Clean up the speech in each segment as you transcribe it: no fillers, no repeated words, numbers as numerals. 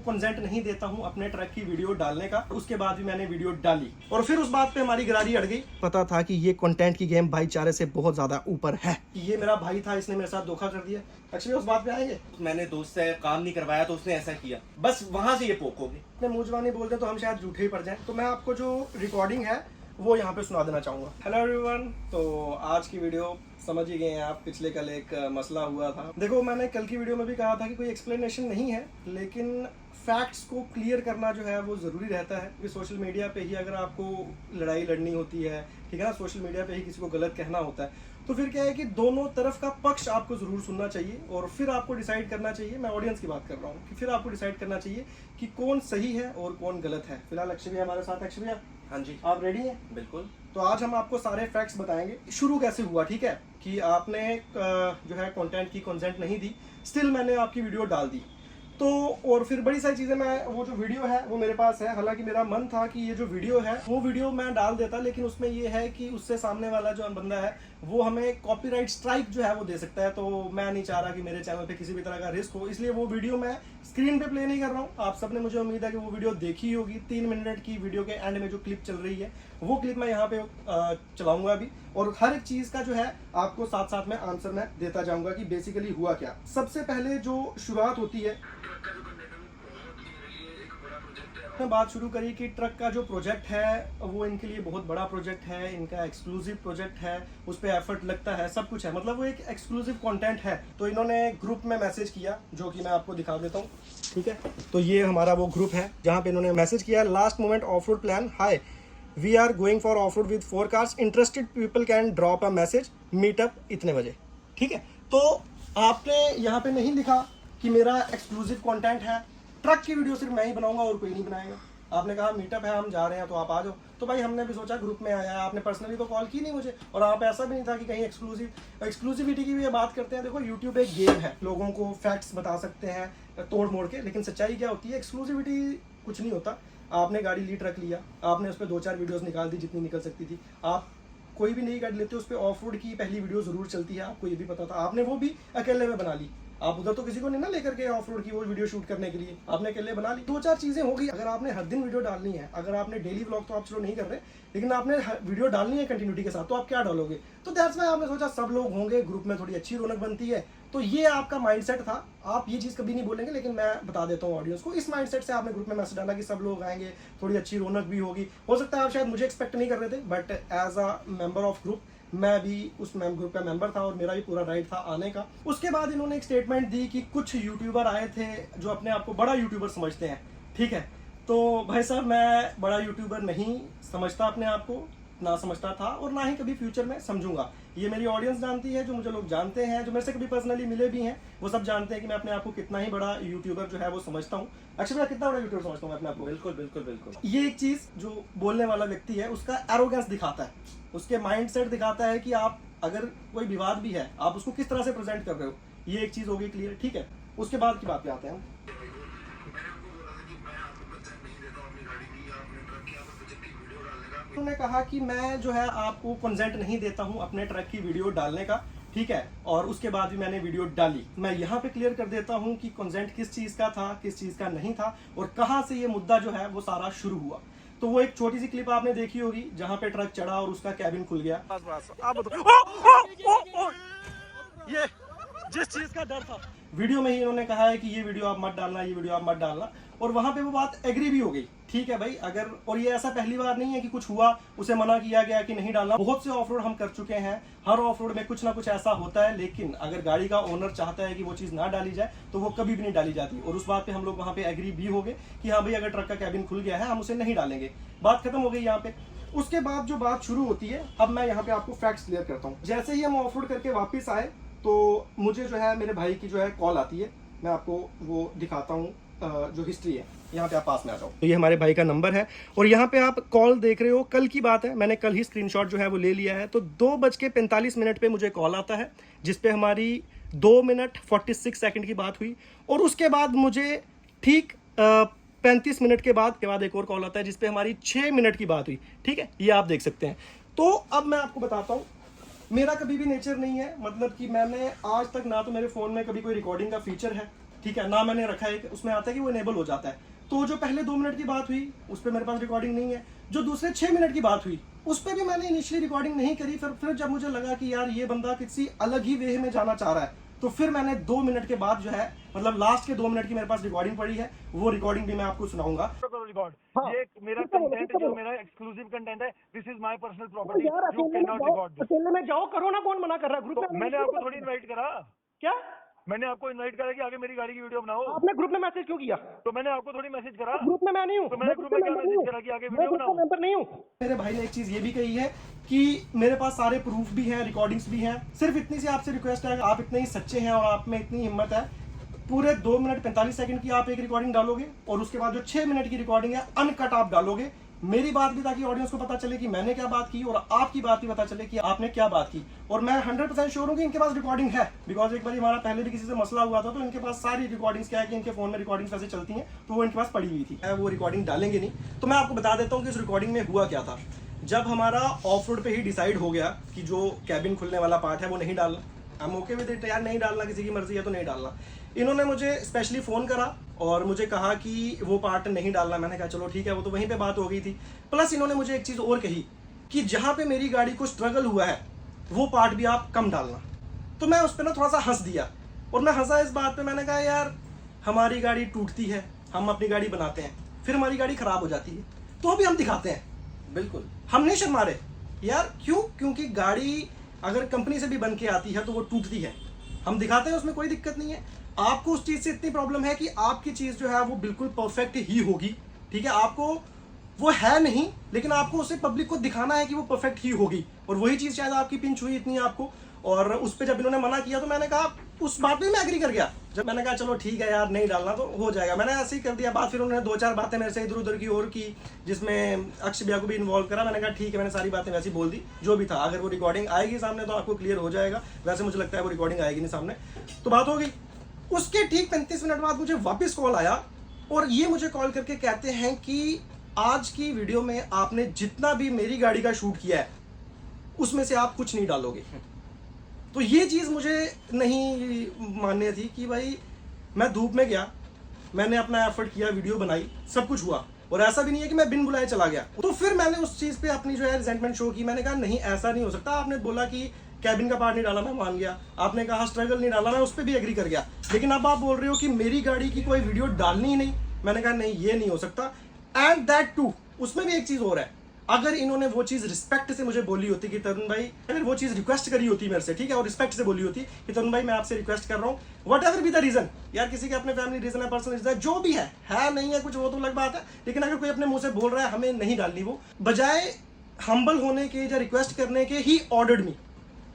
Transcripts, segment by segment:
Consent नहीं देता हूं अपने ट्रक की वीडियो डालने का। उसके बाद भी मैंने वीडियो डाली और फिर उस बात पे हमारी गरारी अड़ गई। पता था कि ये कंटेंट की गेम भाईचारे से बहुत ज्यादा ऊपर है। ये मेरा भाई था, इसने मेरे साथ धोखा कर दिया। एक्चुअली उस बात पे आएंगे, मैंने दोस्त से काम नहीं करवाया तो उसने ऐसा किया, बस वहां से ये पोक हो गई। अपने मुंह जबानी बोलते तो हम शायद झूठे ही पड़ जाएं। तो मैं आपको जो रिकॉर्डिंग है वो यहाँ पे सुना देना चाहूँगा। हेलो एवरीवन, तो आज की वीडियो समझ ही गए हैं आप। पिछले कल एक मसला हुआ था। देखो, मैंने कल की वीडियो में भी कहा था कि कोई एक्सप्लेनेशन नहीं है, लेकिन फैक्ट्स को क्लियर करना जो है वो ज़रूरी रहता है। कि सोशल मीडिया पे ही अगर आपको लड़ाई लड़नी होती है, ठीक है ना, सोशल मीडिया पे ही किसी को गलत कहना होता है, तो फिर क्या है कि दोनों तरफ का पक्ष आपको ज़रूर सुनना चाहिए और फिर आपको डिसाइड करना चाहिए। मैं ऑडियंस की बात कर रहा हूँ कि फिर आपको डिसाइड करना चाहिए कि कौन सही है और कौन गलत है। फिलहाल अक्षय भैया हमारे साथ। अक्षय भैया, हाँ जी, आप रेडी हैं? बिल्कुल। तो आज हम आपको सारे फैक्ट्स बताएंगे। शुरू कैसे हुआ, ठीक है, कि आपने जो है कंटेंट की कंसेंट नहीं दी, स्टिल मैंने आपकी वीडियो डाल दी। तो और फिर बड़ी सारी चीज़ें, मैं वो जो वीडियो है वो मेरे पास है। हालांकि मेरा मन था कि ये जो वीडियो है वो वीडियो मैं डाल देता, लेकिन उसमें ये है कि उससे सामने वाला जो बंदा है वो हमें कॉपीराइट स्ट्राइक जो है वो दे सकता है। तो मैं नहीं चाह रहा कि मेरे चैनल पे किसी भी तरह का रिस्क हो, इसलिए वो वीडियो मैं स्क्रीन पे प्ले नहीं कर रहा हूँ। आप सबने, मुझे उम्मीद है कि वो वीडियो देखी होगी। 3 मिनट की वीडियो के एंड में जो क्लिप चल रही है वो क्लिप मैं यहाँ पे चलाऊंगा अभी, और हर एक चीज़ का जो है आपको साथ साथ में आंसर मैं देता जाऊंगा कि बेसिकली हुआ क्या। सबसे पहले जो शुरुआत होती है, बात शुरू करी कि ट्रक का जो प्रोजेक्ट है वो इनके लिए बहुत बड़ा प्रोजेक्ट है, इनका एक्सक्लूसिव प्रोजेक्ट है, उस पर एफर्ट लगता है, सब कुछ है, मतलब वो एक एक्सक्लूसिव कंटेंट है। तो इन्होंने ग्रुप में मैसेज किया, जो कि मैं आपको दिखा देता हूँ, ठीक है। तो ये हमारा वो ग्रुप है जहाँ पे इन्होंने मैसेज किया, last moment off road plan, hi we are going for off road with 4 cars, interested people can drop a message, meetup इतने बजे, ठीक है। तो आपने यहाँ पे नहीं लिखा कि मेरा एक्सक्लूसिव कंटेंट है, ट्रक की वीडियो सिर्फ मैं ही बनाऊंगा और कोई नहीं बनाएगा। आपने कहा मीटअप है, हम जा रहे हैं तो आप आ जाओ। तो भाई हमने भी सोचा, ग्रुप में आया, आपने पर्सनली तो कॉल की नहीं मुझे, और आप ऐसा भी नहीं था कि कहीं एक्सक्लूसिविटी की भी ये बात करते हैं। देखो, यूट्यूब एक गेम है, लोगों को फैक्ट्स बता सकते हैं तोड़ मोड़ के, लेकिन सच्चाई क्या होती है, एक्सक्लूसिविटी कुछ नहीं होता। आपने गाड़ी ली, ट्रक लिया, आपने उस पर 2-4 वीडियोस निकाल दी जितनी निकल सकती थी। आप कोई भी नई गाड़ी लेते हो उस पर ऑफ रोड की पहली वीडियो जरूर चलती है, आपको ये भी पता था, आपने वो भी अकेले में बना ली। आप उधर तो किसी को नहीं ना लेकर के ऑफ रोड की वो वीडियो शूट करने के लिए, आपने अकेले बना ली। 2-4 चीजें होगी। अगर आपने हर दिन वीडियो डालनी है, अगर आपने डेली व्लॉग तो आप चलो नहीं कर रहे, लेकिन आपने वीडियो डालनी है कंटिन्यूटी के साथ, तो आप क्या डालोगे? तो दैट्स व्हाई आपने सोचा सब लोग होंगे, ग्रुप में थोड़ी अच्छी रौनक बनती है। तो ये आपका माइंडसेट था। आप ये चीज़ कभी नहीं बोलेंगे, लेकिन मैं बता देता हूँ ऑडियंस को, इस माइंडसेट से आपने ग्रुप में मैसेज डाला कि सब लोग आएंगे, थोड़ी अच्छी रौनक भी होगी। हो सकता है आप शायद मुझे एक्सपेक्ट नहीं कर रहे थे, but as a member of group मैं भी उस ग्रुप का मेंबर था और मेरा भी पूरा राइट था आने का। उसके बाद इन्होंने एक स्टेटमेंट दी कि कुछ यूट्यूबर आए थे जो अपने आप को बड़ा यूट्यूबर समझते हैं, ठीक है। तो भाई साहब, मैं बड़ा यूट्यूबर नहीं समझता अपने आप को, ना समझता था और ना ही कभी फ्यूचर में समझूंगा। ये मेरी ऑडियंस जानती है, जो मुझे लोग जानते हैं, जो मेरे से कभी पर्सनली मिले भी हैं, वो सब जानते हैं कि मैं अपने आप को कितना ही बड़ा यूट्यूबर जो है वो समझता हूँ। एक्चुअली मैं कितना बड़ा यूट्यूबर समझता हूँ अपने आप को। बिल्कुल बिल्कुल बिल्कुल। ये एक चीज जो बोलने वाला व्यक्ति है उसका एरोगेंस दिखाता है, उसके माइंडसेट दिखाता है कि आप अगर कोई विवाद भी है आप उसको किस तरह से प्रेजेंट कर रहे हो। ये एक चीज होगी क्लियर, ठीक है। उसके बाद की बात पे आते हैं। उन्होंने कहा कि मैं जो है आपको कंसेंट नहीं देता हूं अपने ट्रक की वीडियो डालने का, ठीक है, और उसके बाद भी मैंने वीडियो डाली। मैं यहाँ पे क्लियर कर देता हूँ कि कंसेंट किस चीज़ का था, किस चीज़ का नहीं था, और कहाँ से ये मुद्दा जो है वो सारा शुरू हुआ। तो वो एक छोटी सी क्लिप आपने देखी होगी जहाँ पे ट्रक चढ़ा और उसका कैबिन खुल गया। ये जिस चीज का डर था, वीडियो में ही इन्होंने कहा है कि ये वीडियो आप मत डालना, ये वीडियो आप मत डालना, और वहां पे वो बात एग्री भी हो गई, ठीक है भाई। अगर, और ये ऐसा पहली बार नहीं है कि कुछ हुआ उसे मना किया गया कि नहीं डालना। बहुत से ऑफ रोड हम कर चुके हैं, हर ऑफ रोड में कुछ ना कुछ ऐसा होता है, लेकिन अगर गाड़ी का ओनर चाहता है कि वो चीज ना डाली जाए तो वो कभी भी नहीं डाली जाती। और उस बात पे हम लोग वहां पे एग्री भी हो गए कि हाँ भाई, अगर ट्रक का कैबिन खुल गया है हम उसे नहीं डालेंगे, बात खत्म हो गई यहाँ पे। उसके बाद जो बात शुरू होती है, अब मैं यहाँ पे आपको फैक्ट्स क्लियर करता हूँ। जैसे ही हम ऑफ रोड करके वापिस आए तो मुझे जो है मेरे भाई की जो है कॉल आती है। मैं आपको वो दिखाता हूँ जो हिस्ट्री है, यहाँ पे आप पास में आ जाओ। तो ये हमारे भाई का नंबर है और यहाँ पे आप कॉल देख रहे हो, कल की बात है, मैंने कल ही स्क्रीनशॉट जो है वो ले लिया है। तो 2:45 पे मुझे कॉल आता है जिसपे हमारी 2 मिनट 46 सेकंड की बात हुई, और उसके बाद मुझे ठीक 35 मिनट के बाद एक और कॉल आता है जिसपे हमारी 6 मिनट की बात हुई, ठीक है। ये आप देख सकते हैं। तो अब मैं आपको बताता हूँ, मेरा कभी भी नेचर नहीं है, मतलब कि मैंने आज तक ना तो मेरे फ़ोन में कभी कोई रिकॉर्डिंग का फीचर है, ठीक है ना, मैंने रखा है उसमें आता है कि वो इनेबल हो जाता है। तो जो पहले 2 मिनट की बात हुई उस पर मेरे पास रिकॉर्डिंग नहीं है। जो दूसरे 6 मिनट की बात हुई उस पर भी मैंने इनिशियली रिकॉर्डिंग नहीं करी। फिर जब मुझे लगा कि यार ये बंदा किसी अलग ही वे में जाना चाह रहा है, तो फिर मैंने 2 मिनट के बाद जो है, मतलब लास्ट के 2 मिनट की मेरे पास रिकॉर्डिंग पड़ी है, वो रिकॉर्डिंग भी मैं आपको सुनाऊंगा। रिकॉर्ड हाँ। ये मेरा कंटेंट जो मेरा एक्सक्लूसिव कंटेंट है, this is my personal property, you can not record this. अकेले में जाओ, करो ना, कौन मना कर रहा है? ग्रुप में मैंने आपको थोड़ी इनवाइट करा, क्या मैंने आपको इनवाइट करा कि आगे मेरी गाड़ी की वीडियो बनाओ, आपने ग्रुप में मैसेज क्यों किया? तो मैंने आपको थोड़ी मैसेज करा, ग्रुप में मैं नहीं हूँ, तो मैंने ग्रुप में क्या मैसेज करा कि आगे वीडियो बनाओ? मेंबर नहीं हूँ। मेरे भाई ने एक चीज ये भी कही है कि मेरे पास सारे प्रूफ भी हैं, रिकॉर्डिंग्स भी हैं, सिर्फ इतनी सी आपसे रिक्वेस्ट है, आप इतने ही सच्चे हैं और आप में इतनी हिम्मत है, पूरे 2 मिनट 45 सेकंड की आप एक रिकॉर्डिंग डालोगे और उसके बाद जो 6 मिनट की रिकॉर्डिंग है अनकट आप डालोगे, मेरी बात भी, ताकि ऑडियंस को पता चले कि मैंने क्या बात की और आपकी बात भी पता चले कि आपने क्या बात की। और मैं 100% श्योर हूँ कि इनके पास रिकॉर्डिंग है, बिकॉज एक बार हमारा पहले भी किसी से मसला हुआ था, तो इनके पास सारी रिकॉर्डिंग्स, क्या है कि इनके फोन में रिकॉर्डिंग्स वैसे चलती हैं, तो वो इनके पास पड़ी हुई थी। वो रिकॉर्डिंग डालेंगे नहीं, तो मैं आपको बता देता हूँ कि इस रिकॉर्डिंग में हुआ क्या था। जब हमारा ऑफ रोड पे ही डिसाइड हो गया कि जो कैबिन खुलने वाला पार्ट है वो नहीं डालना, हम ओके विद इट, यार नहीं डालना, किसी की मर्जी है तो नहीं डालना। इन्होंने मुझे स्पेशली फ़ोन करा और मुझे कहा कि वो पार्ट नहीं डालना। मैंने कहा चलो ठीक है, वो तो वहीं पे बात हो गई थी। प्लस इन्होंने मुझे एक चीज़ और कही कि जहाँ पे मेरी गाड़ी को स्ट्रगल हुआ है वो पार्ट भी आप कम डालना। तो मैं उस पर ना थोड़ा सा हंस दिया, और मैं हंसा इस बात पे, मैंने कहा यार हमारी गाड़ी टूटती है, हम अपनी गाड़ी बनाते हैं, फिर हमारी गाड़ी ख़राब हो जाती है, तो भी हम दिखाते हैं, बिल्कुल हम नहीं शर्मा रहे यार। क्यों? क्योंकि गाड़ी अगर कंपनी से भी बन के आती है तो वो टूटती है, हम दिखाते हैं, उसमें कोई दिक्कत नहीं है। आपको उस चीज़ से इतनी प्रॉब्लम है कि आपकी चीज़ जो है वो बिल्कुल परफेक्ट ही होगी, ठीक है, आपको वो है नहीं, लेकिन आपको उसे पब्लिक को दिखाना है कि वो परफेक्ट ही होगी, और वही चीज़ शायद आपकी पिंच हुई इतनी आपको। और उस पर जब इन्होंने मना किया तो मैंने कहा, उस बात पे मैं एग्री कर गया। जब मैंने कहा चलो ठीक है यार नहीं डालना तो हो जाएगा, मैंने ऐसे ही कर दिया बात। फिर उन्होंने 2-4 बातें मेरे से इधर उधर की और की, जिसमें अक्षय भैया को भी इन्वॉल्व करा। मैंने कहा ठीक है, मैंने सारी बातें वैसी बोल दी जो भी था। अगर वो रिकॉर्डिंग आएगी सामने तो आपको क्लियर हो जाएगा, वैसे मुझे लगता है वो रिकॉर्डिंग आएगी नहीं सामने, तो बात हो गई। उसके ठीक 35 मिनट बाद मुझे वापस कॉल आया, और ये मुझे कॉल करके कहते हैं कि आज की वीडियो में आपने जितना भी मेरी गाड़ी का शूट किया है उसमें से आप कुछ नहीं डालोगे। तो ये चीज़ मुझे नहीं मान्य थी कि भाई मैं धूप में गया, मैंने अपना एफर्ट किया, वीडियो बनाई, सब कुछ हुआ, और ऐसा भी नहीं है कि मैं बिन बुलाए चला गया। तो फिर मैंने उस चीज़ पे अपनी जो है रिजेंटमेंट शो की। मैंने कहा नहीं ऐसा नहीं हो सकता, आपने बोला कि कैबिन का पार्ट नहीं डाला, मैं मान गया, आपने कहा स्ट्रगल नहीं डाला, मैं उस पर भी एग्री कर गया, लेकिन अब आप बोल रहे हो कि मेरी गाड़ी की कोई वीडियो डालनी ही नहीं। मैंने कहा नहीं ये नहीं हो सकता। एंड दैट टू, उसमें भी एक चीज़ और है, अगर इन्होंने वो चीज़ रिस्पेक्ट से मुझे बोली होती कि तरुण भाई, अगर वो चीज़ रिक्वेस्ट करी होती मेरे से, ठीक है, और रिस्पेक्ट से बोली होती कि तरुण भाई मैं आपसे रिक्वेस्ट कर रहा हूँ, what ever be the reason, यार किसी के अपने फैमिली रीज़न है, पर्सनल रीज़न है, जो भी है नहीं है कुछ, वो तो अलग बात है, लेकिन अगर कोई अपने मुंह से बोल रहा है हमें नहीं डालनी, वो बजाय हम्बल होने के या रिक्वेस्ट करने के ही ऑर्डर्ड मी,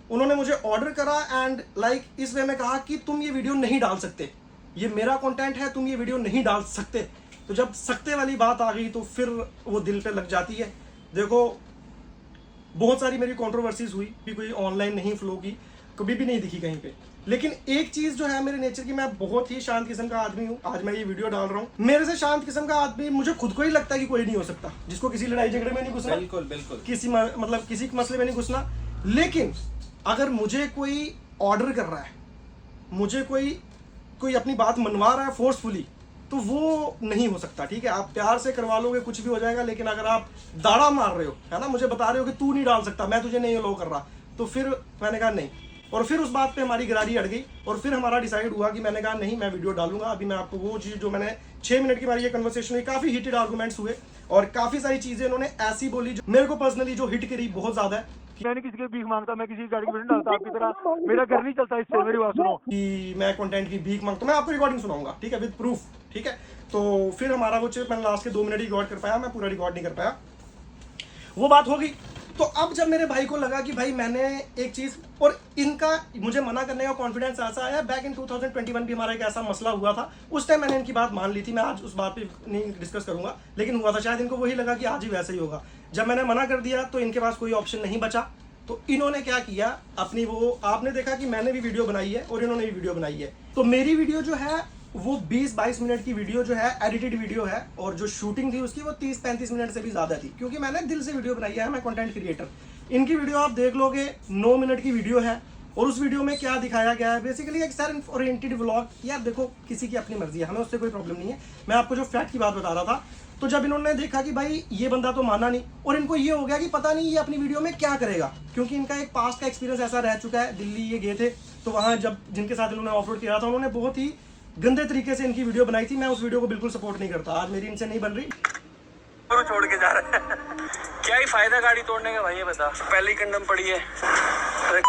उन्होंने मुझे ऑर्डर करा एंड लाइक इस वे में कहा कि तुम ये वीडियो नहीं डाल सकते, ये मेरा कंटेंट है, तुम ये वीडियो नहीं डाल सकते। तो जब सकते वाली बात आ गई तो फिर वो दिल पे लग जाती है। देखो बहुत सारी मेरी कंट्रोवर्सीज हुई, कोई ऑनलाइन नहीं फ्लो की, कभी भी नहीं दिखी कहीं पे, लेकिन एक चीज जो है मेरे नेचर की, मैं बहुत ही शांत किस्म का आदमी हूँ। आज मैं ये वीडियो डाल रहा हूँ, मेरे से शांत किस्म का आदमी मुझे खुद को ही लगता है कि कोई नहीं हो सकता जिसको किसी लड़ाई झगड़े में नहीं घुसना, बिल्कुल बिल्कुल, किसी मसले में नहीं घुसना। लेकिन अगर मुझे कोई ऑर्डर कर रहा है, मुझे कोई अपनी बात मनवा रहा है फोर्सफुली, तो वो नहीं हो सकता, ठीक है। आप प्यार से करवा लोगे कुछ भी हो जाएगा, लेकिन अगर आप दाड़ा मार रहे हो, है ना, मुझे बता रहे हो कि तू नहीं डाल सकता, मैं तुझे नहीं अलाउ कर रहा, तो फिर मैंने कहा नहीं। और फिर उस बात पे हमारी गिरारी अड़ गई, और फिर हमारा डिसाइड हुआ कि मैंने कहा नहीं मैं वीडियो डालूंगा। अभी मैं आपको वो चीज़ जो मैंने 6 मिनट की हमारी ये कन्वर्सेशन हुई, काफ़ी हीटेड आर्गूमेंट्स हुए और काफ़ी सारी चीज़ें उन्होंने ऐसी बोली जो मेरे को पर्सनली जो हिट करी बहुत ज़्यादा है। मैंने किसी के भीख मांगता, मैं किसी की गाड़ी में नहीं डालता, आपकी तरह मेरा घर नहीं चलता इससे, मेरी बात सुनो। कि मैं कंटेंट की भीख मांगता, मैं आपको रिकॉर्डिंग सुनाऊंगा, ठीक है, विद प्रूफ, ठीक है। तो फिर हमारा वो मैंने लास्ट के 2 मिनट ही रिकॉर्ड कर पाया, मैं पूरा रिकॉर्ड नहीं कर पाया, वो बात हो गई। तो अब जब मेरे भाई को लगा कि भाई मैंने एक चीज़, और इनका मुझे मना करने का कॉन्फिडेंस ऐसा आया, बैक इन 2021 भी हमारा एक ऐसा मसला हुआ था, उस टाइम मैंने इनकी बात मान ली थी, मैं आज उस बात पे नहीं डिस्कस करूंगा, लेकिन हुआ था, शायद इनको वही लगा कि आज ही वैसे ही होगा। जब मैंने मना कर दिया तो इनके पास कोई ऑप्शन नहीं बचा, तो इन्होंने क्या किया, अपनी वो आपने देखा कि मैंने भी वीडियो बनाई है और इन्होंने भी वीडियो बनाई है, तो मेरी वीडियो जो है वो 20-22 मिनट की वीडियो जो है एडिटेड वीडियो है, और जो शूटिंग थी उसकी वो 30-35 मिनट से भी ज़्यादा थी, क्योंकि मैंने दिल से वीडियो बनाई है, मैं कंटेंट क्रिएटर। इनकी वीडियो आप देख लोगे 9 मिनट की वीडियो है, और उस वीडियो में क्या दिखाया गया है, बेसिकली एक सेल्फ ओरिएंटेड व्लॉग। यार देखो, किसी की अपनी मर्जी है, हमें उससे कोई प्रॉब्लम नहीं है। मैं आपको जो फैक्ट की बात बता रहा था, तो जब इन्होंने देखा कि भाई ये बंदा तो माना नहीं, और इनको ये हो गया कि पता नहीं ये अपनी वीडियो में क्या करेगा, क्योंकि इनका एक पास्ट का एक्सपीरियंस ऐसा रह चुका है। दिल्ली ये गए थे, तो वहाँ जब जिनके साथ इन्होंने ऑफ रोड किया था, उन्होंने बहुत ही गंदे तरीके से इनकी वीडियो बनाई थी। मैं उस वीडियो को बिल्कुल सपोर्ट नहीं करता। आज मेरी इनसे नहीं बन रही, छोड़ के जा रहे हैं। क्या ही फायदा गाड़ी तोड़ने का भाई, ये बता। पहले ही कंडम पड़ी है। अरे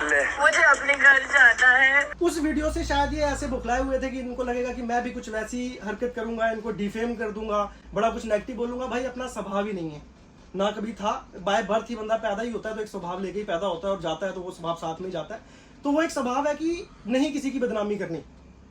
ले, मुझे अपने घर जाना है। उस वीडियो से शायद ये ऐसे बुखलाए हुए थे कि इनको लगेगा कि मैं भी कुछ वैसी हरकत करूंगा, इनको डिफेम कर दूंगा, बड़ा कुछ नेगेटिव बोलूंगा। भाई अपना स्वभाव ही नहीं है, ना कभी था। बाय बर्थ ही बंदा पैदा ही होता है, तो एक स्वभाव लेके ही पैदा होता है, और जाता है तो वो स्वभाव साथ में ही जाता है। तो वो एक स्वभाव है कि नहीं किसी की बदनामी करनी,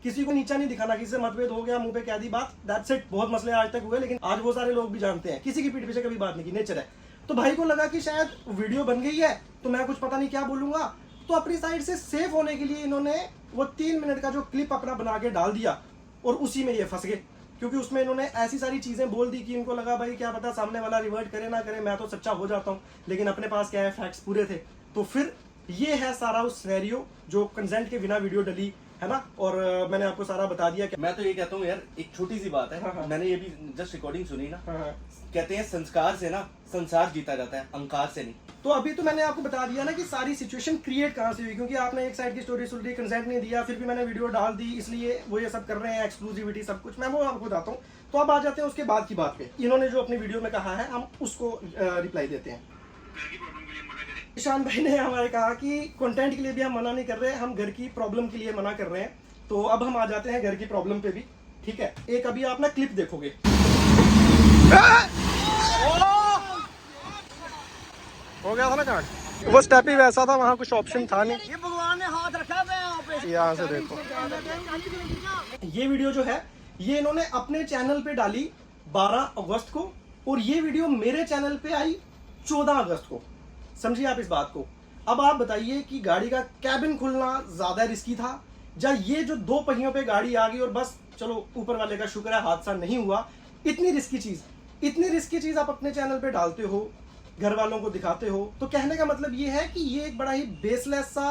किसी को नीचा नहीं दिखाना, किसी से मतभेद हो गया, मुंह पे कह दी बात, दैट्स इट। बहुत मसले आज तक हुए, लेकिन आज वो सारे लोग भी जानते हैं, किसी की पीठ पीछे कभी बात नहीं की, नेचर है। तो भाई को लगा कि शायद वीडियो बन गई है, तो मैं कुछ पता नहीं क्या बोलूंगा, तो अपनी साइड से सेफ होने के लिए इन्होंने वो 3 मिनट का जो क्लिप अपना बना के डाल दिया, और उसी में ये फंस गए। क्योंकि उसमें इन्होंने ऐसी सारी चीजें बोल दी कि इनको लगा भाई क्या पता सामने वाला रिवर्ट करे ना करे, मैं तो सच्चा हो जाता हूँ। लेकिन अपने पास क्या है, फैक्ट्स पूरे थे। तो फिर ये है सारा उस सिनेरियो जो कंसेंट के बिना वीडियो डली है ना। और मैंने आपको सारा बता दिया कि मैं तो ये कहता हूँ यार, एक छोटी सी बात है। हाँ। मैंने ये भी जस्ट रिकॉर्डिंग सुनी ना। हाँ। कहते हैं संस्कार से ना संसार जीता जाता है, अहंकार से नहीं। तो अभी तो मैंने आपको बता दिया ना कि सारी सिचुएशन क्रिएट कहाँ से हुई, क्योंकि आपने एक साइड की स्टोरी सुन ली, कंसेंट नहीं दिया, फिर भी मैंने वीडियो डाल दी, इसलिए वो ये सब कर रहे हैं, एक्सक्लूसिविटी सब कुछ। मैं वो आपको बताता हूँ। तो अब आ जाते हैं उसके बाद की बात पे। इन्होंने जो अपनी वीडियो में कहा है, हम उसको रिप्लाई देते हैं। ईशान भाई ने हमारे कहा कि कंटेंट के लिए भी हम मना नहीं कर रहे, हम घर की प्रॉब्लम के लिए मना कर रहे हैं। तो अब हम आ जाते हैं घर की प्रॉब्लम पे भी, ठीक है। एक अभी आप ना क्लिप देखोगे, हो गया था ना कांड, वो स्टेप ही वैसा था, वहाँ कुछ ऑप्शन था नहीं। ये भगवान ने हाथ रखा है यहाँ पे। यहाँ से देखो, ये वीडियो जो है ये इन्होंने अपने चैनल पे डाली 12 अगस्त को, और ये वीडियो मेरे चैनल पे आई 14 अगस्त को। समझिए आप इस बात को। अब आप बताइए कि गाड़ी का कैबिन खुलना ज्यादा रिस्की था, या ये जो 2 पहियों पे गाड़ी आ गई और बस चलो ऊपर वाले का शुक्र है हादसा नहीं हुआ। इतनी रिस्की चीज आप अपने चैनल पे डालते हो, घर वालों को दिखाते हो। तो कहने का मतलब ये है कि ये एक बड़ा ही बेसलेस सा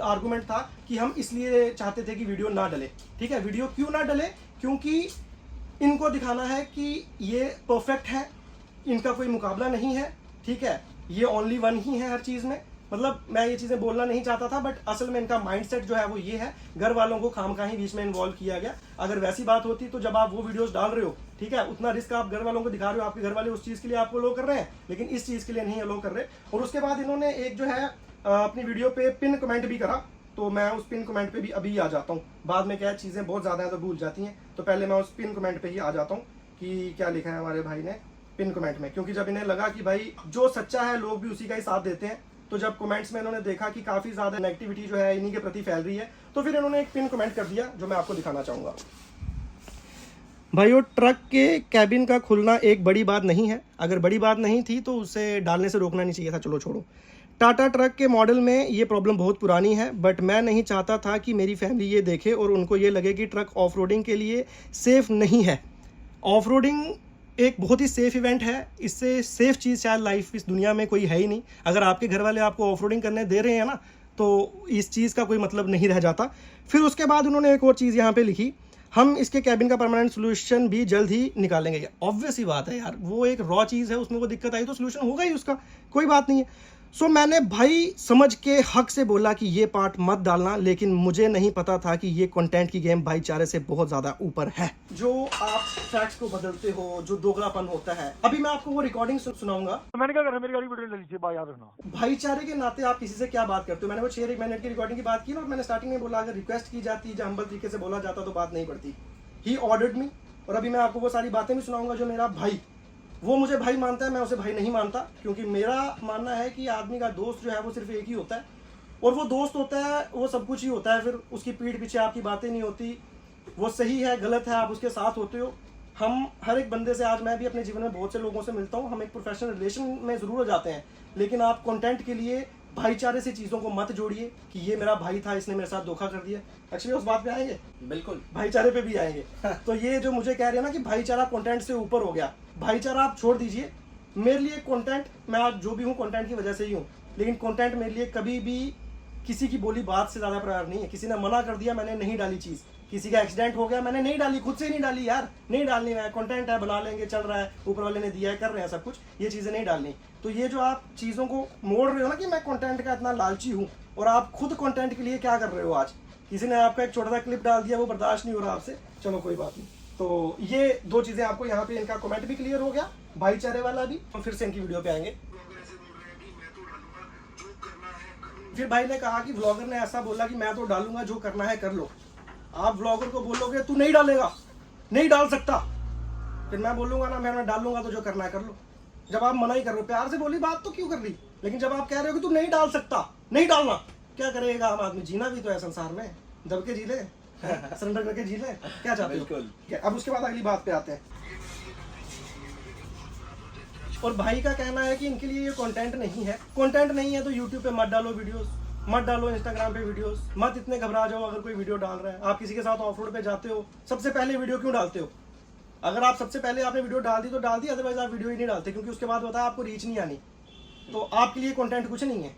आर्गुमेंट था कि हम इसलिए चाहते थे कि वीडियो ना डले। ठीक है, वीडियो क्यों ना डले? क्योंकि इनको दिखाना है कि ये परफेक्ट है, इनका कोई मुकाबला नहीं है। ठीक है, ये ओनली वन ही है हर चीज में। मतलब मैं ये चीजें बोलना नहीं चाहता था, बट असल में इनका माइंडसेट जो है वो ये है। घर वालों को खामखा बीच में इन्वॉल्व किया गया। अगर वैसी बात होती तो जब आप वो वीडियोस डाल रहे हो, ठीक है, उतना रिस्क आप घर वालों को दिखा रहे हो, आपके घर वाले उस चीज के लिए आपको अलो कर रहे हैं, लेकिन इस चीज के लिए नहीं अलो कर रहे। और उसके बाद इन्होंने एक जो है अपनी वीडियो पे पिन कमेंट भी करा, तो मैं उस पिन कमेंट पे भी अभी आ जाता हूँ। बाद में क्या है, चीजें बहुत ज्यादा है तो भूल जाती हैं, तो पहले मैं उस पिन कमेंट पे ही आ जाता हूँ कि क्या लिखा है हमारे भाई ने पिन कमेंट में। क्योंकि जब इन्हें लगा कि भाई जो सच्चा है लोग भी उसी का ही साथ देते हैं, तो जब कमेंट्स में इन्होंने देखा कि काफी ज्यादा नेगेटिविटी जो है इन्हीं के प्रति फैल रही है, तो फिर इन्होंने एक पिन कमेंट कर दिया जो मैं आपको दिखाना चाहूंगा। भाइयों, ट्रक के कैबिन का खुलना एक बड़ी बात नहीं है। अगर बड़ी बात नहीं थी तो उसे डालने से रोकना नहीं चाहिए था। चलो छोड़ो। टाटा ट्रक के मॉडल में ये प्रॉब्लम बहुत पुरानी है, बट मैं नहीं चाहता था कि मेरी फैमिली ये देखे और उनको ये लगे कि ट्रक ऑफ रोडिंग के लिए सेफ नहीं है। ऑफ रोडिंग एक बहुत ही सेफ इवेंट है, इससे सेफ चीज़ शायद लाइफ इस दुनिया में कोई है ही नहीं। अगर आपके घर वाले आपको ऑफ रोडिंग करने दे रहे हैं ना, तो इस चीज़ का कोई मतलब नहीं रह जाता। फिर उसके बाद उन्होंने एक और चीज़ यहाँ पे लिखी, हम इसके कैबिन का परमानेंट सोल्यूशन भी जल्द ही निकालेंगे। ऑब्वियस ही बात है यार, वो एक रॉ चीज़ है, उसमें वो दिक्कत आई तो सोल्यूशन होगा ही उसका, कोई बात नहीं है। सो मैंने भाई समझ के हक से बोला कि ये पार्ट मत डालना, लेकिन मुझे नहीं पता था कि ये कंटेंट की गेम भाईचारे से बहुत ज़्यादा ऊपर है। जो आप फैक्ट्स को बदलते हो, जो दोगलापन होता है, अभी मैं आपको वो रिकॉर्डिंग सुनाऊंगा। मैंने क्या करा, मेरी गाड़ी वीडियो ले लीजिए, बात याद रखना। भाईचारे के नाते आप किसी से क्या बात करते हो? मैंने वो 6 मिनट की रिकॉर्डिंग की बात की ना, और मैंने स्टार्टिंग में बोला अगर रिक्वेस्ट की जाती या हम्बल तरीके से बोला जाता तो बात नहीं पड़ती। ही ऑर्डर्ड मी, और अभी मैं आपको वो सारी बातें भी सुनाऊंगा जो मेरा भाई, वो मुझे भाई मानता है, मैं उसे भाई नहीं मानता। क्योंकि मेरा मानना है कि आदमी का दोस्त जो है वो सिर्फ एक ही होता है, और वो दोस्त होता है वो सब कुछ ही होता है। फिर उसकी पीठ पीछे आपकी बातें नहीं होती, वो सही है गलत है आप उसके साथ होते हो। हम हर एक बंदे से, आज मैं भी अपने जीवन में बहुत से लोगों से मिलता हूँ, हम एक प्रोफेशनल रिलेशन में ज़रूर हो जाते हैं, लेकिन आप कंटेंट के लिए भाईचारे से चीज़ों को मत जोड़िए कि ये मेरा भाई था, इसने मेरे साथ धोखा कर दिया। एक्चुअली उस बात पे आएंगे, बिल्कुल भाईचारे पे भी आएंगे। तो ये जो मुझे कह रहे हैं ना कि भाईचारा कंटेंट से ऊपर हो गया, भाईचारा आप छोड़ दीजिए। मेरे लिए कंटेंट, मैं आज जो भी हूँ कंटेंट की वजह से ही हूँ। लेकिन कंटेंट मेरे लिए कभी भी किसी की बोली बात से ज़्यादा प्रायर नहीं है। किसी ने मना कर दिया, मैंने नहीं डाली चीज़। किसी का एक्सीडेंट हो गया, मैंने नहीं डाली, खुद से नहीं डाली यार, नहीं डालनी है। कंटेंट है, बना लेंगे, चल रहा है, ऊपर वाले ने दिया है, कर रहे हैं सब कुछ, ये चीज़ें नहीं डालनी। तो ये जो आप चीज़ों को मोड़ रहे हो ना कि मैं कंटेंट का इतना लालची हूँ, और आप खुद कंटेंट के लिए क्या कर रहे हो। आज किसी ने आपका एक छोटा सा क्लिप डाल दिया, वो बर्दाश्त नहीं हो रहा आपसे, चलो कोई बात नहीं। तो ये दो चीज़ें आपको यहाँ पे, इनका कमेंट भी क्लियर हो गया, भाईचारे वाला भी। और फिर से इनकी वीडियो पे आएंगे। फिर भाई ने कहा कि व्लॉगर ने ऐसा बोला कि मैं तो डालूंगा, जो करना है कर लो। आप व्लॉगर को बोलोगे तू नहीं डालेगा, नहीं डाल सकता, फिर मैं बोलूंगा ना मैं डालूंगा, तो जो करना है कर लो। जब आप मना ही कर रहे हो, प्यार से बोली बात तो क्यों कर ली, लेकिन जब आप कह रहे हो कि तू नहीं डाल सकता, नहीं डालना, क्या करेगा आम आदमी। जीना भी तो है संसार में, दब के जी ले, सरेंडर करके जी ले, क्या चाहते हो। बिल्कुल। अब उसके बाद अगली बात पे आते हैं। और भाई का कहना है कि इनके लिए ये कंटेंट नहीं है। कंटेंट नहीं है तो यूट्यूब पे मत डालो वीडियोस, मत डालो इंस्टाग्राम पे वीडियोस, मत इतने घबरा जाओ अगर कोई वीडियो डाल रहा है। आप किसी के साथ ऑफ रोड पे जाते हो, सबसे पहले वीडियो क्यों डालते हो। अगर आप सबसे पहले आपने वीडियो डाल दी तो डाल दी, अदरवाइज आप वीडियो ही नहीं डालते, क्योंकि उसके बाद बताया आपको रीच नहीं आनी। तो आपके लिए कंटेंट कुछ नहीं है।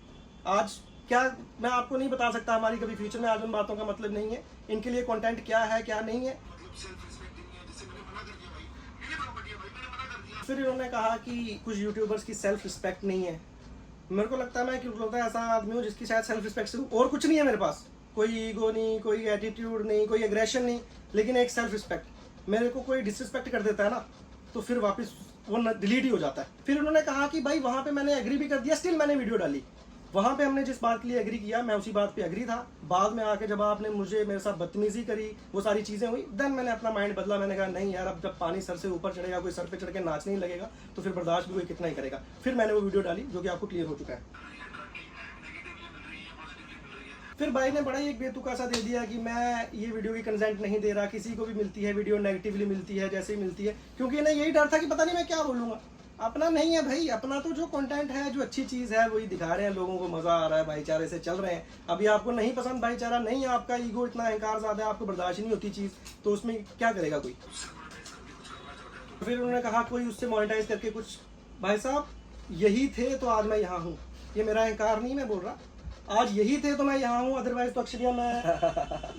आज क्या मैं आपको नहीं बता सकता, हमारी कभी फ्यूचर में आज उन बातों का मतलब नहीं है। इनके लिए कंटेंट क्या है क्या नहीं है। फिर इन्होंने कहा कि कुछ यूट्यूबर्स की सेल्फ रिस्पेक्ट नहीं है। मेरे को लगता है मैं क्यों लगता है ऐसा आदमी हूँ जिसकी शायद सेल्फ रिस्पेक्ट से और कुछ नहीं है मेरे पास। कोई ईगो नहीं, कोई एटीट्यूड नहीं, कोई एग्रेशन नहीं, लेकिन एक सेल्फ रिस्पेक्ट। मेरे को कोई डिसरिस्पेक्ट कर देता है ना, तो फिर वापस वो डिलीट ही हो जाता है। फिर उन्होंने कहा कि भाई वहाँ पे मैंने एग्री भी कर दिया, स्टिल मैंने वीडियो डाली। वहाँ पे हमने जिस बात के लिए एग्री किया, मैं उसी बात पे एग्री था। बाद में आके जब आपने मेरे साथ बदतमीजी करी, वो सारी चीज़ें हुई, देन मैंने अपना माइंड बदला। मैंने कहा नहीं यार, अब जब पानी सर से ऊपर चढ़ेगा, कोई सर पे चढ़ के नाचने ही लगेगा, तो फिर बर्दाश्त भी कोई कितना ही करेगा। फिर मैंने वो वीडियो डाली, जो कि आपको क्लियर हो चुका है। फिर भाई ने बड़ा ही एक बेतुका सा दे दिया कि मैं ये वीडियो की कंसेंट नहीं दे रहा। किसी को भी मिलती है वीडियो, नेगेटिवली मिलती है, जैसे ही मिलती है, क्योंकि इन्हें यही डर था कि पता नहीं मैं क्या बोलूँगा। अपना नहीं है भाई, अपना तो जो कंटेंट है, जो अच्छी चीज़ है, वही दिखा रहे हैं, लोगों को मज़ा आ रहा है, भाईचारे से चल रहे हैं। अभी आपको नहीं पसंद भाईचारा, नहीं है आपका ईगो इतना अहंकार ज़्यादा है, आपको बर्दाश्त नहीं होती चीज़, तो उसमें क्या करेगा कोई। फिर उन्होंने कहा कोई उससे मोनेटाइज करके कुछ। भाई साहब यही थे तो आज मैं यहाँ हूँ, ये मेरा अहंकार नहीं मैं बोल रहा। आज यही थे तो मैं यहाँ हूँ, अदरवाइज तो अक्सर मैं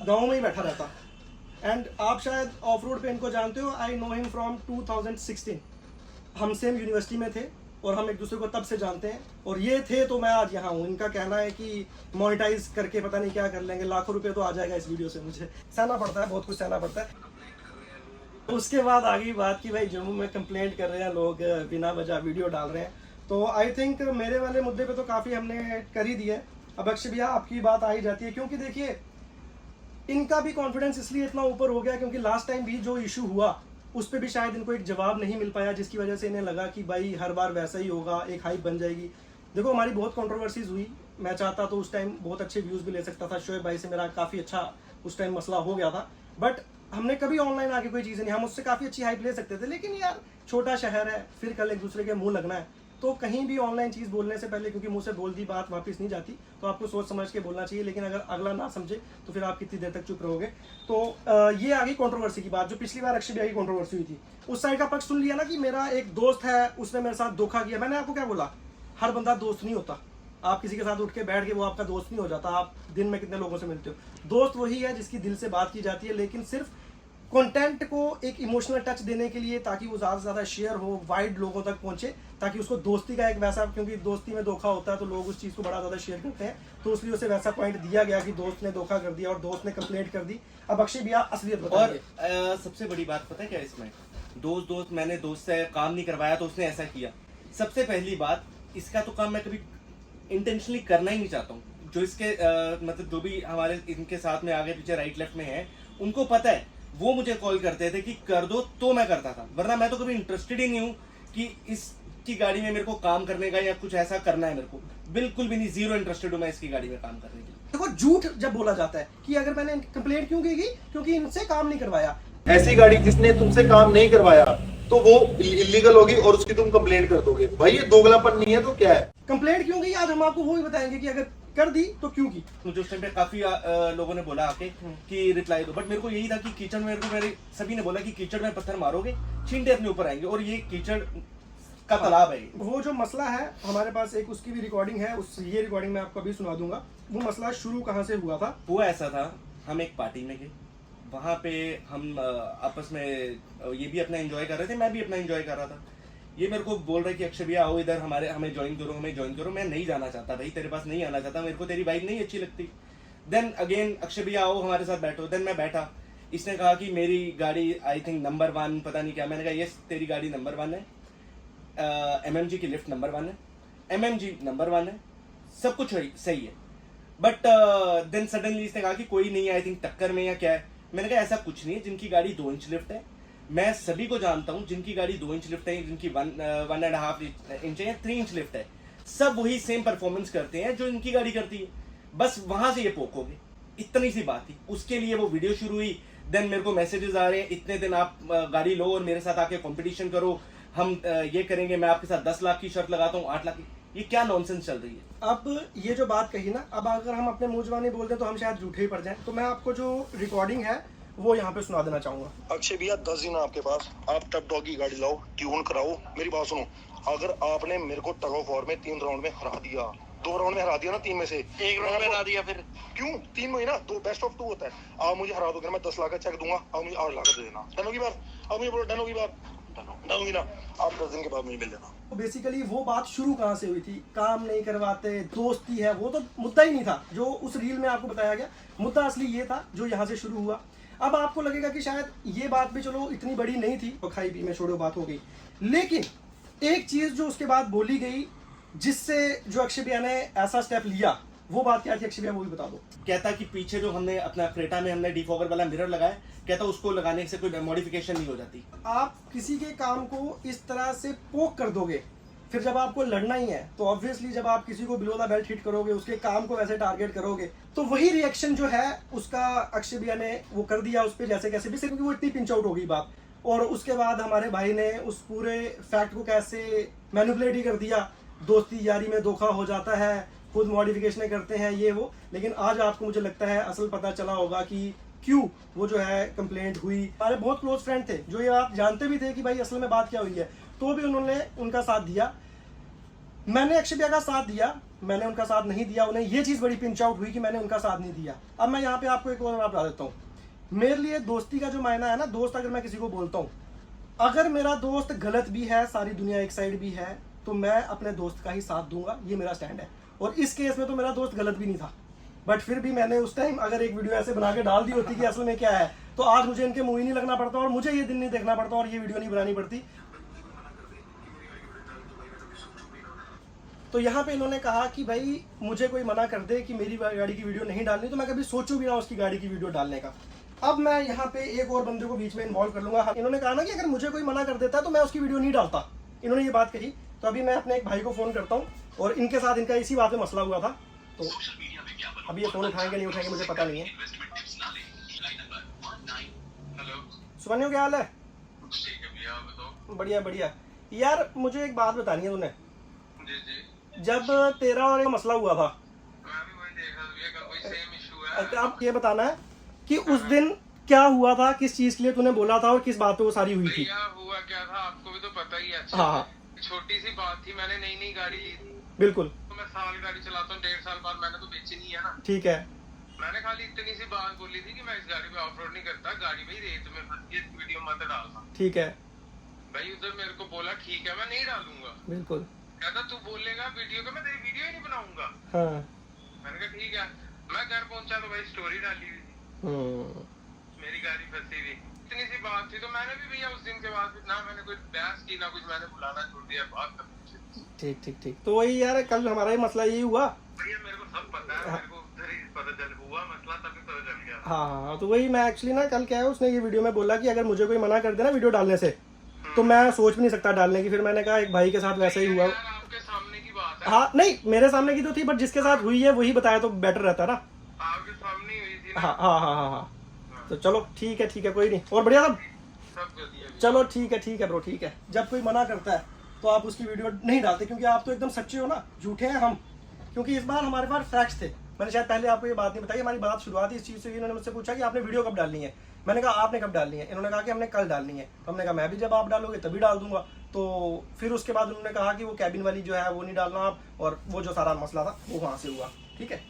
गाँव में ही बैठा रहता। एंड आप शायद ऑफ रोड पे इनको जानते हो। I know him from 2016। हम सेम यूनिवर्सिटी में थे और हम एक दूसरे को तब से जानते हैं, और ये थे तो मैं आज यहाँ हूँ। इनका कहना है कि मोनेटाइज करके पता नहीं क्या कर लेंगे, लाखों रुपए तो आ जाएगा इस वीडियो से। मुझे सहना पड़ता है, बहुत कुछ सहना पड़ता है। उसके बाद आ गई बात की भाई जम्मू में कंप्लेंट कर रहे हैं लोग, बिना वजह वीडियो डाल रहे हैं। तो आई थिंक मेरे वाले मुद्दे पे तो काफ़ी हमने कर ही दिया। अब अक्षय भैया आपकी बात आ ही जाती है, क्योंकि देखिए इनका भी कॉन्फिडेंस इसलिए इतना ऊपर हो गया क्योंकि लास्ट टाइम भी जो इशू हुआ उस पर भी शायद इनको एक जवाब नहीं मिल पाया, जिसकी वजह से इन्हें लगा कि भाई हर बार वैसा ही होगा, एक हाइप बन जाएगी। देखो हमारी बहुत कंट्रोवर्सीज हुई, मैं चाहता तो उस टाइम बहुत अच्छे व्यूज़ भी ले सकता था। शोएब भाई से मेरा काफ़ी अच्छा उस टाइम मसला हो गया था, बट हमने कभी ऑनलाइन आके कोई चीज़ नहीं, हम उससे काफ़ी अच्छी हाइप ले सकते थे। लेकिन यार छोटा शहर है, फिर कल एक दूसरे के मुँह लगना है, तो कहीं भी ऑनलाइन चीज़ बोलने से पहले, क्योंकि मुंह से बोल दी बात वापस नहीं जाती, तो आपको सोच समझ के बोलना चाहिए। लेकिन अगर अगला ना समझे तो फिर आप कितनी देर तक चुप रहोगे। तो ये आ गई कंट्रोवर्सी की बात, जो पिछली बार अक्षय भैया की कंट्रोवर्सी हुई थी। उस साइड का पक्ष सुन लिया ना कि मेरा एक दोस्त है, उसने मेरे साथ धोखा किया। मैंने आपको क्या बोला, हर बंदा दोस्त नहीं होता। आप किसी के साथ उठ के बैठ के वो आपका दोस्त नहीं हो जाता। आप दिन में कितने लोगों से मिलते हो, दोस्त वही है जिसकी दिल से बात की जाती है, लेकिन सिर्फ कंटेंट को एक इमोशनल टच देने के लिए, ताकि वो ज़्यादा से ज़्यादा शेयर हो, वाइड लोगों तक पहुंचे, ताकि उसको दोस्ती का एक वैसा, क्योंकि दोस्ती में धोखा होता है तो लोग उस चीज़ को बड़ा ज़्यादा शेयर करते हैं, तो इसलिए उसे वैसा पॉइंट दिया गया कि दोस्त ने धोखा कर दिया और दोस्त ने कंप्लेंट कर दी। अब अक्षय भैया असलियत बताइए। और सबसे बड़ी बात पता है क्या इसमें, दोस्त मैंने दोस्त से काम नहीं करवाया तो उसने ऐसा किया। सबसे पहली बात, इसका तो काम मैं कभी इंटेंशनली करना ही नहीं चाहता हूँ। जो इसके मतलब जो भी हमारे इनके साथ में आगे पीछे राइट लेफ्ट में है, उनको पता है, वो मुझे कॉल करते थे कि कर दो, तो मैं करता था, वरना मैं तो कभी इंटरेस्टेड ही नहीं हूँ कि इसकी गाड़ी में मेरे को काम करने का या कुछ ऐसा करना है। मेरे को बिल्कुल भी नहीं, जीरो इंटरेस्टेड हूँ मैं इसकी गाड़ी में काम करने के लिए। देखो झूठ जब बोला जाता है कि अगर मैंने कंप्लेंट क्यों की, क्योंकि इनसे काम नहीं करवाया। ऐसी गाड़ी जिसने तुमसे काम नहीं करवाया तो वो इलीगल होगी और उसकी तुम कंप्लेंट कर दोगे। भाई ये दोगलापन नहीं है तो क्या है। कंप्लेंट क्यों की, आज हम आपको वो ही बताएंगे कि अगर कर दी तो क्यों की। मुझे उस टाइम पे काफी लोगों ने बोला आके कि रिप्लाई दो, बट मेरे को यही था कि कीचड़ में, मेरे सभी ने बोला कि कीचड़ में पत्थर मारोगे छींटे अपने ऊपर आएंगे, और ये कीचड़ का तालाब है। वो जो मसला है हमारे पास एक उसकी भी रिकॉर्डिंग है, ये रिकॉर्डिंग मैं आपको अभी सुना दूंगा। वो मसला शुरू कहाँ से हुआ था। वो ऐसा था, हम एक पार्टी में गए, वहाँ पे हम आपस में ये भी अपना एंजॉय कर रहे थे, मैं भी अपना एंजॉय कर रहा था। ये मेरे को बोल रहे कि अक्षय भैया आओ इधर, हमें ज्वाइन करो। मैं नहीं जाना चाहता भाई, तेरे पास नहीं आना चाहता, मेरे को तेरी बाइक नहीं अच्छी लगती। देन अगेन अक्षय भैया आओ हमारे साथ बैठो। देन मैं बैठा, इसने कहा कि मेरी गाड़ी आई थिंक नंबर 1 पता नहीं क्या। मैंने कहा यस तेरी गाड़ी नंबर 1 है, MMG की लिफ्ट नंबर 1 है, MMG नंबर 1 है, सब कुछ सही है। बट देन सडनली इसने कहा कि कोई नहीं है, आई थिंक टक्कर में या क्या है। मैंने कहा ऐसा कुछ नहीं है, जिनकी गाड़ी 2 इंच लिफ्ट है मैं सभी को जानता हूँ, जिनकी गाड़ी 2 इंच लिफ्ट है, जिनकी 1.5 इंच या 3 इंच लिफ्ट है, सब वही सेम परफॉर्मेंस करते हैं जो इनकी गाड़ी करती है। बस वहां से ये पोक हो गए, इतनी सी बात थी। उसके लिए वो वीडियो शुरू हुई। देन मेरे को मैसेजेस आ रहे हैं, इतने दिन आप गाड़ी लो और मेरे साथ आके कंपटीशन करो, हम ये करेंगे, मैं आपके साथ 10 लाख की शर्त लगाता हूँ, 8 लाख की। ये क्या नॉनसेंस चल रही है। अब ये जो बात कही ना, अब अगर हम अपने मुंह जुबानी बोल दें तो हम शायद झूठे ही पड़ जाएं। तो मैं आपको जो रिकॉर्डिंग है वो यहाँ पे सुना देना चाहूंगा। अक्षय भैया 10 दिन आपके पास, आप टप डॉग की गाड़ी लाओ, ट्यून कराओ। मेरी बात सुनो, अगर आपने मेरे को टग ऑफ वॉर में 3 राउंड में हरा दिया, 2 राउंड में हरा दिया ना, 3 में से 1 राउंड में हरा दिया, फिर क्यों 3 में ना, 2 बेस्ट ऑफ 2 होता है। आप मुझे हरा दोगे ना, मैं 10 लाख का चेक दूंगा, आप मुझे 8 लाख दे देना। डन होगी बात? अब मुझे बोलो डन होगी बात? डन होगी ना? आप 10 दिन के बाद मुझे मिल लेना। तो बेसिकली वो बात शुरू कहाँ से हुई थी, काम नहीं करवाते, दोस्ती है, वो तो मुद्दा ही नहीं था जो उस रील में आपको बताया गया। मुद्दा असली ये था जो यहाँ से शुरू हुआ। अब आपको लगेगा कि शायद ये बात भी चलो इतनी बड़ी नहीं थी, तो खाई पी में छोड़ो बात हो गई। लेकिन एक चीज जो उसके बाद बोली गई, जिससे जो अक्षय भैया ने ऐसा स्टेप लिया, वो बात क्या थी अक्षय भैया, वो भी बता दो। कहता कि पीछे जो हमने अपना क्रेटा में हमने डिफॉगर वाला मिरर लगाया, कहता उसको लगाने से कोई मॉडिफिकेशन नहीं हो जाती। आप किसी के काम को इस तरह से पोक कर दोगे, फिर जब आपको लड़ना ही है तो ऑब्वियसली जब आप किसी को बिलो द बेल्ट हिट करोगे, उसके काम को वैसे टारगेट करोगे, तो वही रिएक्शन जो है उसका अक्षय भैया ने वो कर दिया उस पर, जैसे कैसे भी, सिर्फ क्योंकि वो इतनी पिंच आउट हो गई बात। और उसके बाद हमारे भाई ने उस पूरे फैक्ट को कैसे मैनिपुलेट ही कर दिया। दोस्ती यारी में धोखा हो जाता है, खुद मॉडिफिकेशन करते हैं ये वो। लेकिन आज आपको मुझे लगता है असल पता चला होगा कि क्यों वो जो है कंप्लेंट हुई। हमारे बहुत क्लोज फ्रेंड थे जो ये आप जानते भी थे कि भाई असल में बात क्या हुई है, तो भी उन्होंने उनका साथ दिया। मैंने अक्षय भैया का साथ दिया, मैंने उनका साथ नहीं दिया। उन्हें ये चीज़ बड़ी पिंच आउट हुई कि मैंने उनका साथ नहीं दिया। अब मैं यहाँ पे आपको एक और बात बता देता हूँ। मेरे लिए दोस्ती का जो मायना है ना, दोस्त अगर मैं किसी को बोलता हूँ, अगर मेरा दोस्त गलत भी है, सारी दुनिया एक साइड भी है, तो मैं अपने दोस्त का ही साथ दूंगा, ये मेरा स्टैंड है। और इस केस में तो मेरा दोस्त गलत भी नहीं था, बट फिर भी मैंने उस टाइम अगर एक वीडियो ऐसे बना के डाल दी होती कि असल में क्या है, तो आज मुझे इनके मुंह ही नहीं लगना पड़ता और मुझे ये दिन नहीं देखना पड़ता और ये वीडियो नहीं बनानी पड़ती। तो यहाँ पे इन्होंने कहा कि भाई मुझे कोई मना कर दे कि मेरी गाड़ी की वीडियो नहीं डालनी, तो मैं कभी सोचूं भी ना उसकी गाड़ी की वीडियो डालने का। अब मैं यहाँ पे एक और बंदे को बीच में इन्वॉल्व कर लूंगा। इन्होंने कहा ना कि अगर मुझे कोई मना कर देता है तो मैं उसकी वीडियो नहीं डालता, इन्होंने ये बात कही। तो अभी मैं अपने एक भाई को फोन करता हूँ और इनके साथ इनका इसी बात में मसला हुआ था। तो अभी ये फोन उठाएंगे नहीं उठाएंगे मुझे पता नहीं है। सुबह क्या हाल है? बढ़िया बढ़िया। यार मुझे एक बात बतानी है तूने। जब तेरा और एक मसला हुआ था, अब ये बताना है कि उस दिन क्या हुआ था, किस चीज के लिए तूने बोला था और किस बात पे वो सारी हुई थी। हुआ क्या था आपको भी तो पता ही है। अच्छा हाँ, छोटी सी बात थी, मैंने नई गाड़ी ली थी। बिल्कुल। तो मैं साल गाड़ी चलाता हूँ, 1.5 साल बाद मैंने तो बेची नहीं है ना। ठीक है। मैंने खाली इतनी सी बात बोली थी कि मैं इस गाड़ी पे ऑफ रोड नहीं करता, गाड़ी भाई रेत में फंस गई, वीडियो मत डालना। ठीक है भाई उधर मेरे को बोला ठीक है मैं नहीं डालूंगा। बिल्कुल। कहता तू बोलेगा वीडियो का, मैं तेरी वीडियो ही नहीं बनाऊंगा। हाँ। मैंने कहा ठीक है। मैं घर पहुंचा तो भाई स्टोरी डाली हुई थी, मेरी गाड़ी फंसी हुई। इतनी सी बात थी। तो मैंने भी भैया उस दिन के बाद ना मैंने कोई बहस की ना कुछ, मैंने बुलाना छोड़ दिया, बात कर। ठीक ठीक ठीक। तो वही यार कल हमारा ही मसला यही हुआ। भैया मेरे को सब पता है, मेरे को उधर ही पता चल हुआ मसला, तभी पता चल गया। हाँ, तो वही मैं एक्चुअली ना कल क्या है, उसने ये वीडियो में बोला कि अगर मुझे कोई मना कर देना वीडियो डालने से तो मैं सोच भी नहीं सकता डालने की। फिर मैंने कहा एक भाई के साथ वैसा ही हुआ। आपके सामने की बात है। हाँ नहीं, मेरे सामने की तो थी, बट जिसके साथ हुई है वही बताया तो बेटर रहता ना। आपके सामने ही हुई थी ना। हाँ हाँ हाँ हाँ हाँ। तो चलो ठीक है कोई नहीं। और बढ़िया सब चलो ठीक है ब्रो, ठीक है। जब कोई मना करता है तो आप उसकी वीडियो नहीं डालते, क्योंकि आप तो एकदम सच्चे हो ना, झूठे हैं हम। क्योंकि इस बार हमारे पास फैक्ट्स थे, मैंने शायद पहले आपको ये बात नहीं बताई, हमारी बात शुरुआत इस चीज़ से, इन्होंने मुझसे पूछा कि आपने वीडियो कब डालनी है। मैंने कहा आपने कब डालनी है। इन्होंने कहा कि हमने कल डालनी है। तो हमने कहा मैं भी जब आप डालोगे तभी डाल दूंगा। तो फिर उसके बाद उन्होंने कहा कि वो कैबिन वाली जो है वो नहीं डालना आप, और वो जो सारा मसला था वो वहाँ से हुआ। ठीक है,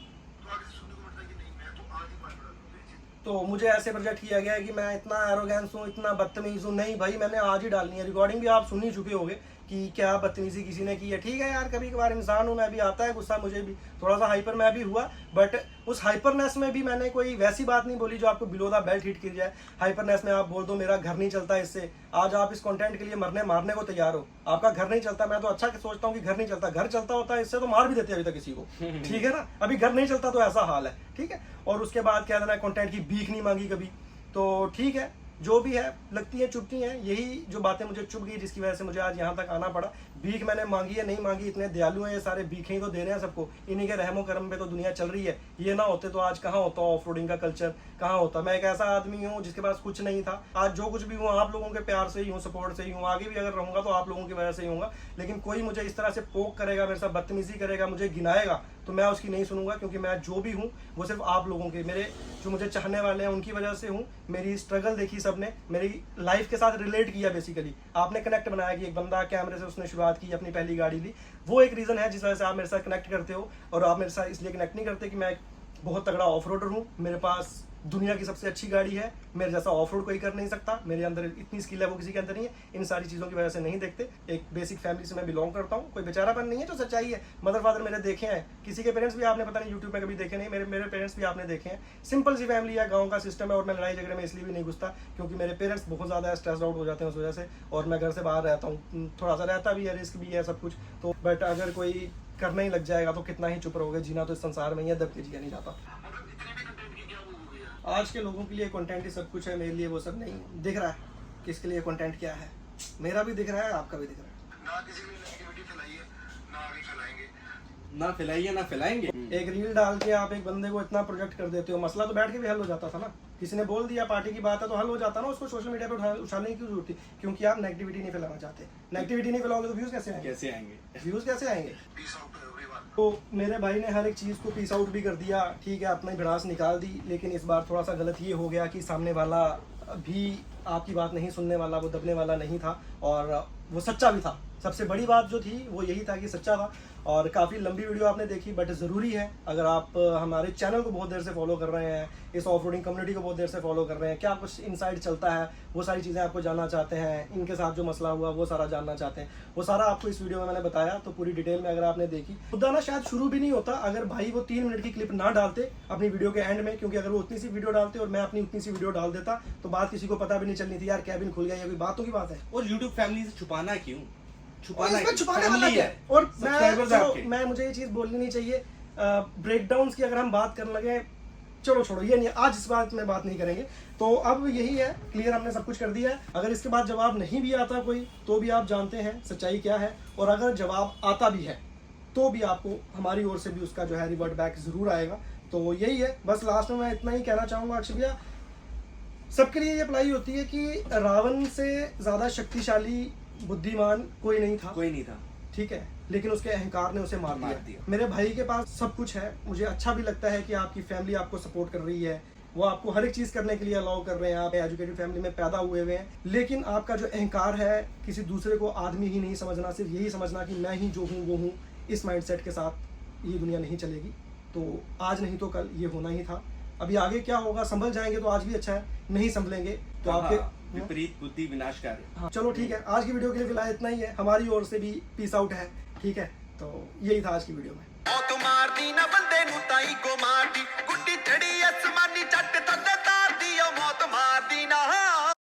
तो मुझे ऐसे प्रोजेक्ट किया गया है कि मैं इतना एरोगेंस हूँ, इतना बदतमीज़ हूँ। नहीं भाई, मैंने आज ही डालनी है। रिकॉर्डिंग भी आप सुन ही चुके होगे कि क्या बदतमीज़ी किसी ने की है। ठीक है यार, कभी कभार इंसान हूँ, मैं भी आता है गुस्सा, मुझे भी थोड़ा सा हाइपर मैं भी हुआ, बट उस हाइपरनेस में भी मैंने कोई वैसी बात नहीं बोली जो आपको बिलो द बेल्ट हिट कर जाए। हाइपरनेस में आप बोल दो मेरा घर नहीं चलता इससे, आज आप इस कंटेंट के लिए मरने मारने को तैयार हो, आपका घर नहीं चलता। मैं तो अच्छा सोचता हूँ कि घर नहीं चलता, घर चलता होता है इससे तो मार भी देते अभी तक किसी को। ठीक है ना, अभी घर नहीं चलता तो ऐसा हाल है। ठीक है, और उसके बाद कह देना कंटेंट की भीख नहीं मांगी कभी। तो ठीक है, जो भी है, लगती है चुभती हैं, यही जो बातें मुझे चुभ गई जिसकी वजह से मुझे आज यहाँ तक आना पड़ा। भीख मैंने मांगी है नहीं मांगी, इतने दयालु हैं ये सारे, भीखें ही तो दे रहे हैं सबको। इन्हीं के रहमो करम पे तो दुनिया चल रही है। ये ना होते तो आज कहाँ होता ऑफ रोडिंग का कल्चर, कहाँ होता। मैं एक ऐसा आदमी हूँ जिसके पास कुछ नहीं था, आज जो कुछ भी हूँ आप लोगों के प्यार से ही हूँ, सपोर्ट से ही हूँ। आगे भी अगर रहूँगा तो आप लोगों की वजह से ही होगा। लेकिन कोई मुझे इस तरह से पोक करेगा, मेरे साथ बदतमीजी करेगा, मुझे गिनाएगा, तो मैं उसकी नहीं सुनूंगा। क्योंकि मैं जो भी हूँ वो सिर्फ आप लोगों के, मेरे जो मुझे चाहने वाले हैं उनकी वजह से हूँ। मेरी स्ट्रगल देखी सबने, मेरी लाइफ के साथ रिलेट किया। बेसिकली आपने कनेक्ट बनाया कि एक बंदा कैमरे से उसने शुरुआत की, अपनी पहली गाड़ी ली, वो एक रीज़न है जिस वजह से आप मेरे साथ कनेक्ट करते हो। और आप मेरे साथ इसलिए कनेक्ट नहीं करते कि मैं एक बहुत तगड़ा ऑफ रोडर हूँ, मेरे पास दुनिया की सबसे अच्छी गाड़ी है, मेरे जैसा ऑफ रोड कोई कर नहीं सकता, मेरे अंदर इतनी स्किल है वो किसी के अंदर नहीं है। इन सारी चीज़ों की वजह से नहीं देखते। एक बेसिक फैमिली से मैं बिलोंग करता हूँ, कोई बेचारापन नहीं है, जो सच्चाई है। मदर फादर मेरे देखे हैं, किसी के पेरेंट्स भी आपने पता नहीं यूट्यूब में कभी देखे नहीं, मेरे पेरेंट्स भी आपने देखे हैं। सिंपल सी फैमिली है, गाँव का सिस्टम है। और मैं लड़ाई झगड़े में इसलिए भी नहीं घुसता क्योंकि मेरे पेरेंट्स बहुत ज़्यादा स्ट्रेस आउट हो जाते हैं उस वजह से, और मैं घर से बाहर रहता हूँ, थोड़ा सा रहता भी है, रिस्क भी है, सब कुछ। तो बट अगर कोई करना ही लग जाएगा तो कितना ही चुप रहोगे, जीना तो इस संसार में ही है, दब के जिया नहीं जाता। आज के लोगों के लिए कंटेंट ही सब कुछ है, मेरे लिए वो सब नहीं है। दिख रहा है किसके लिए कंटेंट क्या है, मेरा भी दिख रहा है, आपका भी दिख रहा है। ना किसी को नेगेटिविटी फैलाइए, ना आगे फैलाएंगे। ना फैलाइए ना फैलाएंगे। एक रील डाल के आप एक बंदे को इतना प्रोजेक्ट कर देते हो, मसला तो बैठ के भी हल हो जाता था ना। किसी ने बोल दिया पार्टी की बात है तो हल हो जाता ना, उसको सोशल मीडिया पे उछालने की जरूरत थी। क्योंकि आप नेगेटिविटी नहीं फैलाना चाहते। नेगेटिविटी नहीं फैलाओगे तो व्यूज कैसे आएंगे? कैसे आएंगे? व्यूज कैसे आएंगे? Peace out everyone. तो मेरे भाई ने हर एक चीज़ को पीस आउट भी कर दिया। ठीक है, अपनी भड़ास निकाल दी। लेकिन इस बार थोड़ा सा गलत ये हो गया कि सामने वाला भी आपकी बात नहीं सुनने वाला, वो दबने वाला नहीं था, और वो सच्चा भी था। सबसे बड़ी बात जो थी वो यही था कि सच्चा था। और काफ़ी लंबी वीडियो आपने देखी, बट ज़रूरी है, अगर आप हमारे चैनल को बहुत देर से फॉलो कर रहे हैं, इस ऑफ रोडिंग कम्युनिटी को बहुत देर से फॉलो कर रहे हैं, क्या कुछ इनसाइड चलता है, वो सारी चीज़ें आपको जानना चाहते हैं, इनके साथ जो मसला हुआ वो सारा जानना चाहते हैं, वो सारा आपको इस वीडियो में मैंने बताया। तो पूरी डिटेल में अगर आपने देखी, मुद्दा ना शायद शुरू भी नहीं होता अगर भाई वो 3 मिनट की क्लिप ना डालते अपनी वीडियो के एंड में। क्योंकि अगर वो उतनी सी वीडियो डालते और मैं अपनी उतनी सी वीडियो डाल देता तो बात किसी को पता भी नहीं चलनी थी। यार कैबिन खुल गया, ये कोई बातों की बात है। और यूट्यूब फैमिली से छुपाना क्यों? छुपाने वाला क्या है? और मैं मुझे ये चीज बोलनी नहीं चाहिए। ब्रेकडाउन्स की अगर हम बात करने लगे, चलो छोड़ो, ये नहीं, आज इस बात में बात नहीं करेंगे। तो अब यही है, क्लियर हमने सब कुछ कर दिया है। अगर इसके बाद जवाब नहीं भी आता कोई तो भी आप जानते हैं सच्चाई क्या है, और अगर जवाब आता भी है तो भी आपको हमारी ओर से भी उसका जो है रिवर्ट बैक जरूर आएगा। तो यही है, बस लास्ट में मैं इतना ही कहना चाहूँगा। अक्षय भैया, सबके लिए ये अप्लाई होती है कि रावण से ज़्यादा शक्तिशाली बुद्धिमान कोई नहीं था। ठीक है, लेकिन उसके अहंकार ने उसे मार दिया। मेरे भाई के पास सब कुछ है, मुझे अच्छा भी लगता है कि आपकी फैमिली आपको सपोर्ट कर रही है, वो आपको हर एक चीज़ करने के लिए अलाउ कर रहे हैं, आप एजुकेटेड फैमिली में पैदा हुए हुए हैं। लेकिन आपका जो अहंकार है, किसी दूसरे को आदमी ही नहीं समझना, सिर्फ यही समझना कि मैं ही जो हूँ वो हूँ, इस माइंडसेट के साथ ये दुनिया नहीं चलेगी। तो आज नहीं तो कल ये होना ही था। अभी आगे क्या होगा, संभल जाएंगे तो आज भी अच्छा है, नहीं संभलेंगे तो आपके विपरीत बुद्धि विनाशकारी। हाँ, चलो ठीक है, आज की वीडियो के लिए फिलहाल इतना ही है। हमारी ओर से भी पीस आउट है। ठीक है, तो यही था आज की वीडियो में। मौत मार दी ना बंदे नु ताई को मार दी, गुड्डी चढ़ी आसमानी चट तद तार दी, मौत मार दी ना।